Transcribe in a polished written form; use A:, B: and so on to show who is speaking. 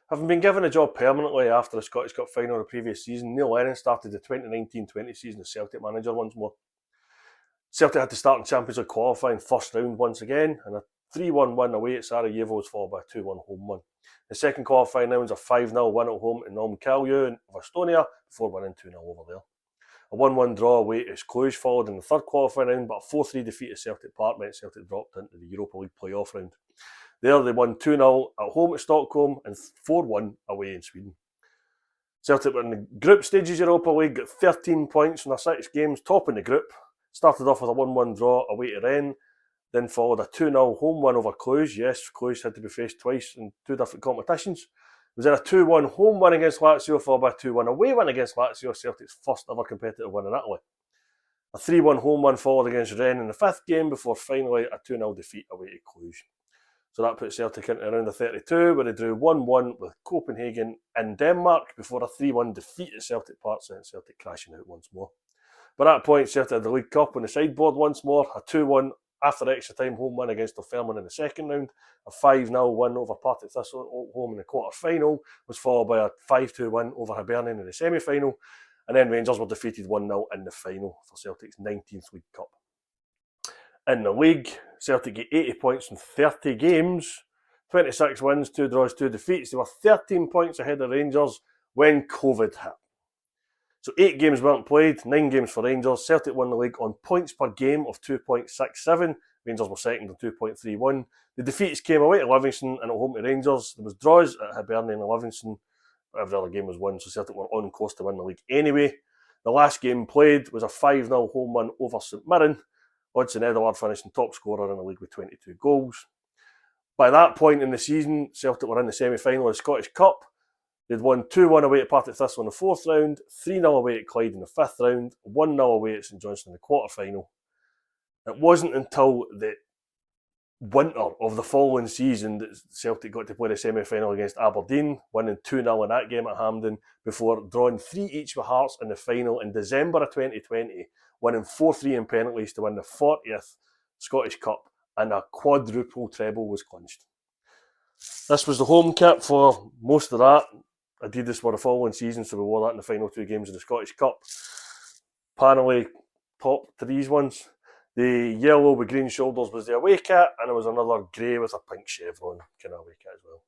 A: Having been given a job permanently after the Scottish Cup final the previous season, Neil Lennon started the 2019-20 season as Celtic manager once more. Celtic had to start in Champions League qualifying first round once again, and a 3-1 win away at Sarajevo was followed by a 2-1 home win. The second qualifying round was a 5-0 win at home in Kalju of Estonia before winning 2-0 over there. A 1-1 draw away at Cluj followed in the third qualifying round, but a 4-3 defeat at Celtic Park meant Celtic dropped into the Europa League playoff round. There they won 2-0 at home at Stockholm and 4-1 away in Sweden. Celtic were in the group stages Europa League, got 13 points from their 6 games, top in the group. Started off with a 1-1 draw away to Rennes, then followed a 2-0 home win over Cluj. Yes, Cluj had to be faced twice in 2 different competitions. It was then a 2-1 home win against Lazio, followed by a 2-1 away win against Lazio, Celtic's first ever competitive win in Italy. A 3-1 home win followed against Rennes in the 5th game before finally a 2-0 defeat away to Cluj. So that put Celtic into round of 32, where they drew 1-1 with Copenhagen in Denmark before a 3-1 defeat at Celtic Park sent Celtic crashing out once more. By that point, Celtic had the League Cup on the sideboard once more, a 2-1 after extra time home win against Dunfermline in the second round, a 5-0 win over Partick Thistle at home in the quarter-final, was followed by a 5-2 win over Hibernian in the semi-final, and then Rangers were defeated 1-0 in the final for Celtic's 19th League Cup. In the league, Celtic get 80 points in 30 games, 26 wins, 2 draws, 2 defeats. They were 13 points ahead of Rangers when COVID hit. So 8 games weren't played, 9 games for Rangers. Celtic won the league on points per game of 2.67. Rangers were second on 2.31. The defeats came away to Livingston and at home to Rangers. There was draws at Hibernian and Livingston. Every other game was won, so Celtic were on course to win the league anyway. The last game played was a 5-0 home win over St Mirren. Odsonne Edouard finishing top scorer in the league with 22 goals. By that point in the season, Celtic were in the semi-final of the Scottish Cup. They'd won 2-1 away at Partick Thistle in the 4th round, 3-0 away at Clyde in the 5th round, 1-0 away at St Johnstone in the quarter-final. It wasn't until the winter of the following season that Celtic got to play the semi-final against Aberdeen, winning 2-0 in that game at Hampden, before drawing 3 each with Hearts in the final in December of 2020, winning 4-3 in penalties to win the 40th Scottish Cup, and a quadruple treble was clinched. This was the home kit for most of that. Adidas were the following season, so we wore that in the final 2 games of the Scottish Cup. Panelly top 3s ones. The yellow with green shoulders was the away kit, and there was another grey with a pink chevron kind of away kit as well.